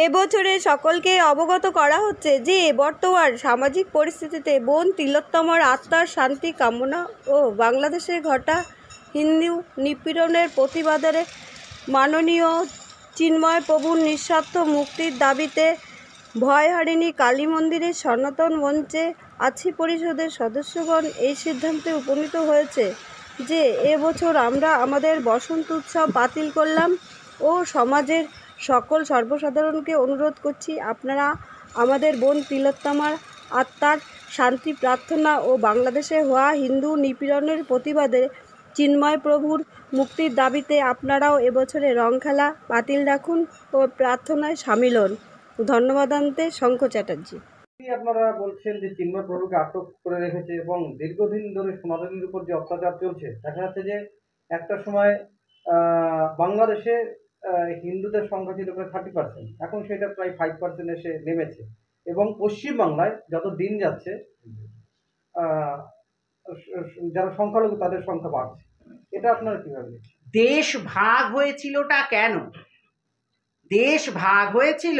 এবছরে সকলকে অবগত করা হচ্ছে যে বর্তমান সামাজিক পরিস্থিতিতে বোন তিলোত্তমার আত্মার শান্তি কামনা ও বাংলাদেশে ঘটা হিন্দু নিপীড়নের প্রতিবাদে মাননীয় চিন্ময় প্রভুর নিঃস্বার্থ মুক্তির দাবিতে ভয়হারিণী কালী মন্দিরের সনাতন মঞ্চে আছি পরিষদের সদস্যগণ এই সিদ্ধান্তে উপনীত হয়েছে যে এবছর আমরা আমাদের বসন্ত উৎসব বাতিল করলাম ও সমাজের সকল সর্বসাধারণকে অনুরোধ করছি আপনারা আমাদের বোন তিলোত্তমার আত্মার শান্তি প্রার্থনা ও বাংলাদেশে হওয়া হিন্দু নিপীড়নের প্রতিবাদে চিন্ময় প্রভুর মুক্তির দাবিতে আপনারাও এবছরে রং খেলা বাতিল রাখুন ও প্রার্থনায় সামিল হন। ধন্যবাদ আনতে শঙ্খ চ্যাটার্জি। আপনারা বলছেন যে চিন্ময় প্রভুকে আটক করে রেখেছে এবং দীর্ঘদিন ধরে সনাতনীর উপর যে অত্যাচার চলছে, দেখা যাচ্ছে যে একটা সময় বাংলাদেশে হিন্দুদের সংখ্যা ছিল প্রায় 30%, এখন সেটা প্রায় 5% এসে নেমেছে এবং পশ্চিমবাংলায় যত দিন যাচ্ছে যারা সংখ্যালঘু তাদের সংখ্যা বাড়ছে। এটা আপনারা কিভাবে দেখছেন? দেশ ভাগ হয়েছিলটা কেন? দেশ ভাগ হয়েছিল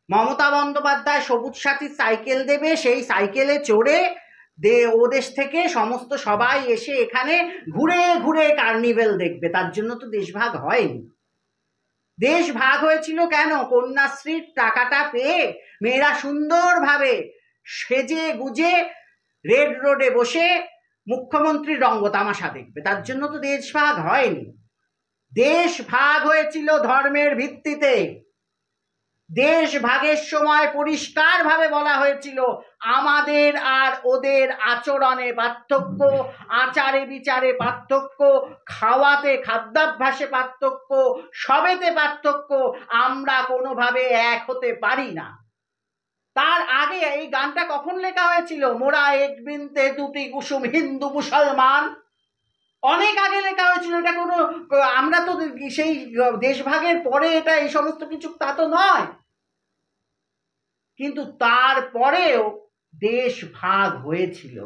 মমতা বন্দ্যোপাধ্যায় সবুজ সাথী সাইকেল দেবে, সেই সাইকেলে চড়ে ও দেশ থেকে সমস্ত সবাই এসে এখানে ঘুরে ঘুরে কার্নিভেল দেখবে, তার জন্য তো দেশ ভাগ হয়নি। দেশ ভাগ হয়েছিল কেন? কন্যাশ্রীর টাকাটা পেয়ে মেয়েরা সুন্দরভাবে সেজে গুজে রেড রোডে বসে মুখ্যমন্ত্রীর রঙ্গ তামাশা দেখবে, তার জন্য তো দেশ ভাগ হয়নি। দেশ ভাগ হয়েছিল ধর্মের ভিত্তিতে। দেশ ভাগের সময় পরিষ্কারভাবে বলা হয়েছিল আমাদের আর ওদের আচরণে পার্থক্য, আচারে বিচারে পার্থক্য, খাওয়াতে খাদ্যাভ্যাসে পার্থক্য, সবেতে পার্থক্য, আমরা কোনোভাবে এক হতে পারি না। তার আগে এই গানটা কখন লেখা হয়েছিল? মোরা এক বৃন্তে দুটি কুসুম হিন্দু মুসলমান, অনেক আগে লেখা হয়েছিল। এটা কোনো, আমরা তো সেই দেশভাগের পরে এটা এই সমস্ত কিছু তা তো নয়, কিন্তু তারপরেও দেশ ভাগ হয়েছিল।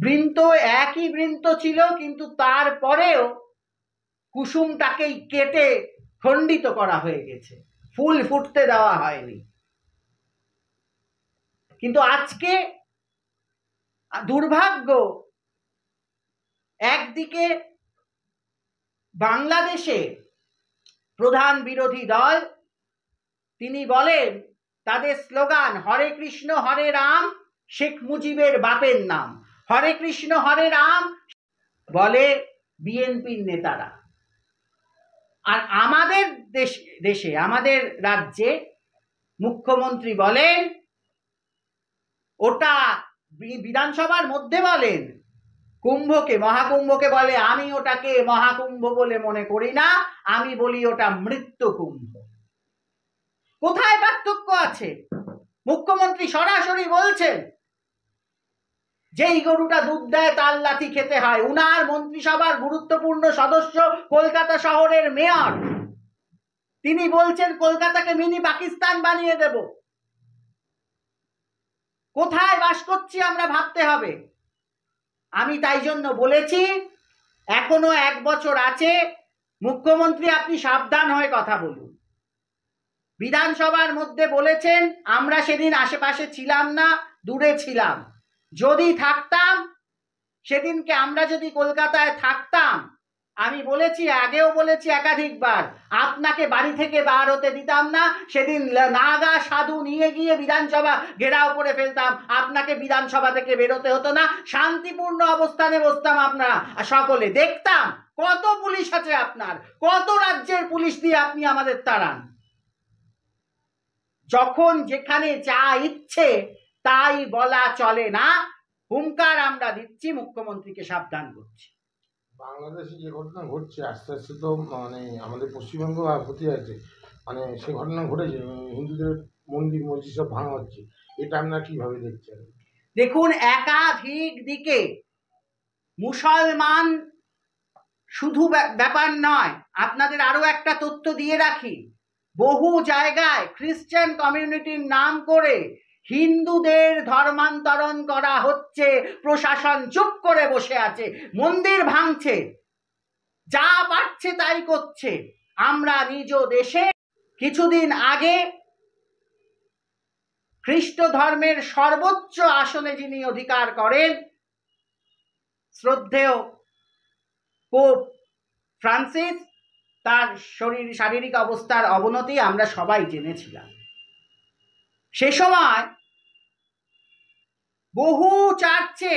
বৃন্ত একই বৃন্ত ছিল, কিন্তু তারপরেও কুসুমটাকেই কেটে খণ্ডিত করা হয়ে গেছে, ফুল ফুটতে দেওয়া হয়নি। কিন্তু আজকে দুর্ভাগ্য, একদিকে বাংলাদেশে প্রধান বিরোধী দল, তিনি বলেন, তাদের স্লোগান হরে কৃষ্ণ হরে রাম, শেখ মুজিবের বাপের নাম। হরে কৃষ্ণ হরে রাম বলে বিএনপির নেতারা। আর আমাদের দেশে আমাদের রাজ্যে মুখ্যমন্ত্রী বলেন, ওটা বিধানসভার মধ্যে বলেন কুম্ভকে, মহাকুম্ভকে বলে আমি ওটাকে মহাকুম্ভ বলে মনে করি না, আমি বলি ওটা মৃত্যু কুম্ভ। কোথায় পার্থক্য আছে? মুখ্যমন্ত্রী সরাসরি বলছেন যেই গরুটা দুধ দেয় তার লাথি খেতে হয়। উনার মন্ত্রিসভার গুরুত্বপূর্ণ সদস্য কলকাতা শহরের মেয়র, তিনি বলছেন কলকাতাকে মিনি পাকিস্তান বানিয়ে দেব। কোথায় বাস করছি আমরা ভাবতে হবে। আমি তাই জন্য বলেছি এখনো 1 বছর আছে, মুখ্যমন্ত্রী আপনি সাবধান হয়ে কথা বলুন। বিধানসভার মধ্যে বলেছেন আমরা সেদিন আশেপাশে ছিলাম না, দূরে ছিলাম। যদি থাকতাম, সেদিনকে আমরা যদি কলকাতায় থাকতাম, আমি বলেছি, আগেও বলেছি একাধিকবার, আপনাকে বাড়ি থেকে বার হতে দিতাম না। সেদিন নাগা সাধু নিয়ে গিয়ে বিধানসভা ঘেরাও করে ফেলতাম, আপনাকে বিধানসভা থেকে বেরোতে হতো না, শান্তিপূর্ণ অবস্থানে বসতাম আপনারা সকলে, দেখতাম কত পুলিশ আছে আপনার, কত রাজ্যের পুলিশ দিয়ে আপনি আমাদের তাড়ান। যখন যেখানে যা ইচ্ছে তাই বলা চলে না। হুঙ্কার আমরা দিচ্ছি, মুখ্যমন্ত্রীকে সাবধান করছি। বাংলাদেশে যে ঘটনা ঘটছে আস্তে আস্তে তো মানে আমাদের পশ্চিমবঙ্গ হতে যাচ্ছে, মানে সে ঘটনা ঘটেছে, হিন্দুদের মন্দির মসজিদ সব ভাঙা হচ্ছে, এটা আপনারা কিভাবে দেখছেন? দেখুন, একাধিক দিকে মুসলমান শুধু ব্যাপার নয়, আপনাদের আরো একটা তথ্য দিয়ে রাখি, বহু জায়গায় খ্রিস্টান কমিউনিটির নাম করে হিন্দুদের ধর্মান্তরণ করা হচ্ছে, প্রশাসন চুপ করে বসে আছে, মন্দির ভাঙছে, যা পারছে তাই করছে। আমরা নিজ দেশে কিছুদিন আগে খ্রিস্ট ধর্মের সর্বোচ্চ আসনে যিনি অধিকার করেন, শ্রদ্ধেয় পোপ ফ্রান্সিস, তার শারীরিক অবস্থার অবনতি আমরা সবাই জেনেছিলাম। সে সময় বহু চার্চে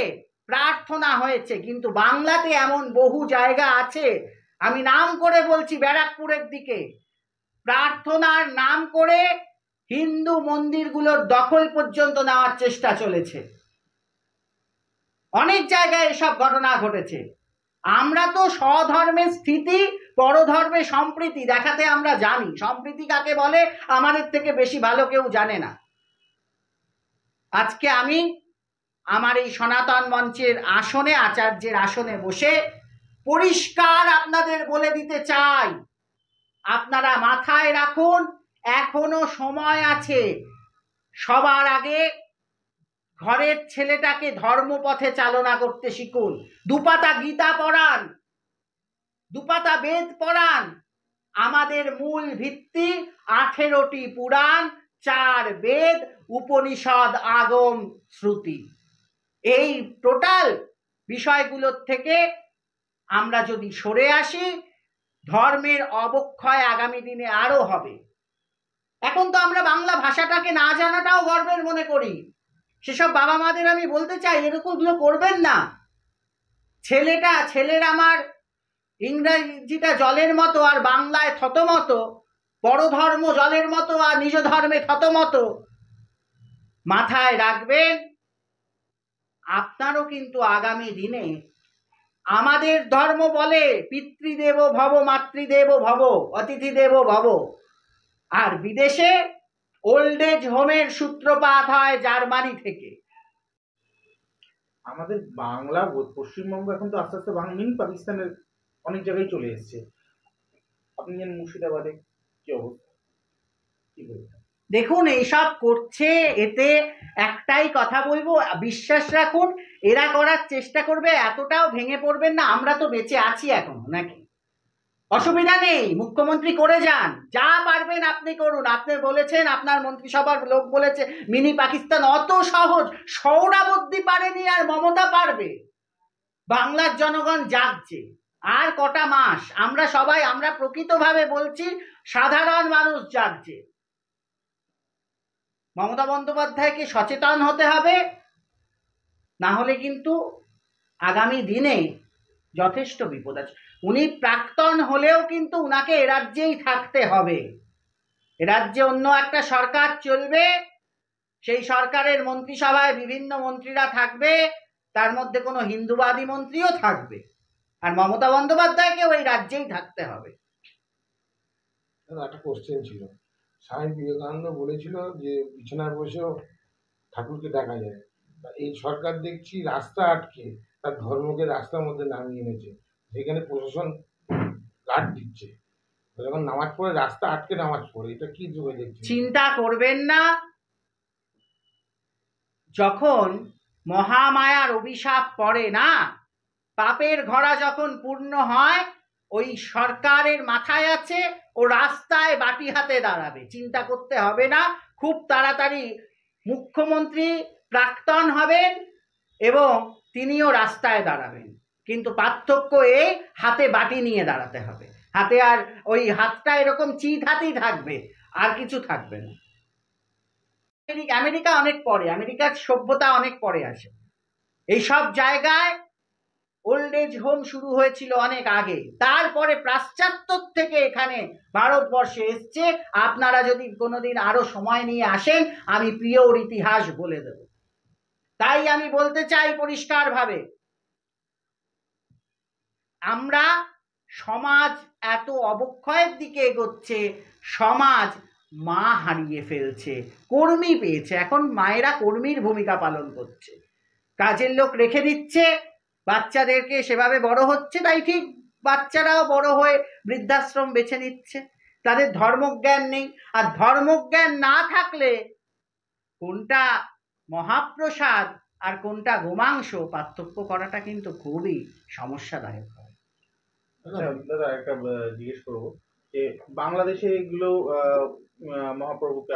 প্রার্থনা হয়েছে, কিন্তু বাংলাতে এমন বহু জায়গা আছে, আমি নাম করে বলছি, ব্যারাকপুরের দিকে প্রার্থনার নাম করে হিন্দু মন্দিরগুলোর দখল পর্যন্ত নেওয়ার চেষ্টা চলেছে। অনেক জায়গায় এসব ঘটনা ঘটেছে। আমরা তো স্বধর্মের স্থিতি, পরধর্মে সম্প্রীতি দেখাতে আমরা জানি। সম্প্রীতি কাকে বলে আমাদের থেকে বেশি ভালো কেউ জানে না। আজকে আমি আমার এই সনাতন মঞ্চের আসনে, আচার্যের আসনে বসে পরিষ্কার আপনাদের বলে দিতে চাই, আপনারা মাথায় রাখুন, এখনো সময় আছে। সবার আগে ঘরের ছেলেটাকে ধর্মপথে চালনা করতে শিখুন। দুপাতা গীতা পড়ান, দুপাতা বেদ পড়ান। আমাদের মূল ভিত্তি 18টি পুরাণ, 4 বেদ, উপনিষদ, আগম, শ্রুতি। এই টোটাল বিষয়গুলোর থেকে আমরা যদি সরে আসি, ধর্মের অবক্ষয় আগামী দিনে আরো হবে। এখন তো আমরা বাংলা ভাষাটাকে না জানাটাও গর্বের মনে করি। সেসব বাবা মাদের আমি বলতে চাই, এরকমগুলো করবেন না। ছেলের আমার ইংরেজিটা জলের মতো আর বাংলায় থতমতো, বড় ধর্ম জলের মতো আর নিজ ধর্মে থতমতো। মাথায় রাখবেন, আপনারও কিন্তু আগামী দিনে, আমাদের ধর্ম বলে পিতৃদেব ভব, মাতৃদেব ভব, অতিথিদেব ভব, আর বিদেশে ওল্ড এজ হোমের সূত্রপাত হয় জার্মানি থেকে। আমাদের বাংলা পশ্চিমবঙ্গ এখন তো আস্তে আস্তে মিনি পাকিস্তানের অনেক জায়গায় চলে এসছে। আপনি জানেন মুর্শিদাবাদে কি অবস্থা, কি বলবেন? দেখুন, এইসব করছে, এতে একটাই কথা বলবো, বিশ্বাস রাখুন, এরা করার চেষ্টা করবে, এতটাও ভেঙে পড়বেন না। আমরা তো বেঁচে আছি এখনো, নাকি? অসুবিধা নেই, মুখ্যমন্ত্রী করে যান, যা পারবেন আপনি করুন। আপনি বলেছেন, আপনার মন্ত্রিসভার লোক বলেছে মিনি পাকিস্তান অত সহজ। সৌরাবর্দী পারেনি, আর মমতা পারবে। বাংলার জনগণ জাগছে। আর কটা মাস আমরা সবাই, আমরা প্রকৃতভাবে বলছি, সাধারণ মানুষ জাগছে। মমতা বন্দ্যোপাধ্যায়কে সচেতন হতে হবে, না হলে কিন্তু আগামী দিনে যথেষ্ট বিপদ আছে। উনি প্রাক্তন হলেও কিন্তু উনাকে এ রাজ্যেই থাকতে হবে। এ রাজ্যে অন্য একটা সরকার চলবে, সেই সরকারের মন্ত্রিসভায় বিভিন্ন মন্ত্রীরা থাকবে, তার মধ্যে কোনো হিন্দুবাদী মন্ত্রীও থাকবে, আর মমতা বন্দ্যোপাধ্যায়কেও এই রাজ্যেই থাকতে হবে। একটা কোশ্চেন ছিল, স্বামী বিবেকানন্দ বলেছিল যে বিছানায় বসেও ঠাকুরকে দেখা যায়। এই সরকার দেখছি রাস্তা আটকে তার ধর্মকে রাস্তার মধ্যে নামিয়ে এনেছে, যেখানে প্রশাসন গার্ড দিচ্ছে, যখন নামাজ পড়ে রাস্তা আটকে নামাজ পড়ে। এটা কি যুগে দেখছি? চিন্তা করবেন না, যখন মহামায়ার অভিশাপ পড়ে না, পাপের ঘোড়া যখন পূর্ণ হয়, ওই সরকারের মাথায় আছে ও রাস্তায় বাটি হাতে দাঁড়াবে। চিন্তা করতে হবে না, খুব তাড়াতাড়ি মুখ্যমন্ত্রী প্রাক্তন হবেন এবং তিনিও রাস্তায় দাঁড়াবেন। কিন্তু পার্থক্য এই, হাতে বাটি নিয়ে দাঁড়াতে হবে। হাতে আর ওই হাতটা এরকম চিত হাতেই থাকবে, আর কিছু থাকবে না। আমেরিকা অনেক পরে, আমেরিকার সভ্যতা অনেক পরে আসে। এইসব জায়গায় ওল্ড এজ হোম শুরু হয়েছিল অনেক আগে, তারপরে পাশ্চাত্য থেকে এখানে ভারতবর্ষে এসছে। আপনারা যদি কোনোদিন আরো সময় নিয়ে আসেন, আমি প্রিয় ইতিহাস বলে দেব। তাই আমি বলতে চাই পরিষ্কারভাবে, আমরা সমাজ এত অবক্ষয়ের দিকে এগোচ্ছে, সমাজ মা হারিয়ে ফেলছে, কর্মী পেয়েছে। এখন মায়েরা কর্মীর ভূমিকা পালন করছে, কাজের লোক রেখে দিচ্ছে, বাচ্চাদেরকে সেভাবে বড় হচ্ছে, তাই ঠিক বাচ্চারাও বড় হয়ে বৃদ্ধাশ্রম বেছে নিচ্ছে। তাদের ধর্মজ্ঞান নেই, আর ধর্মজ্ঞান না থাকলে কোনটা মহাপ্রসাদ আর কোনটা গোমাংস পার্থক্য করাটা কিন্তু খুবই সমস্যাদায়ক হয়। আচ্ছা দাদা, একটা জিজ্ঞেস করবো, যে বাংলাদেশে এগুলো মহাপ্রভুকে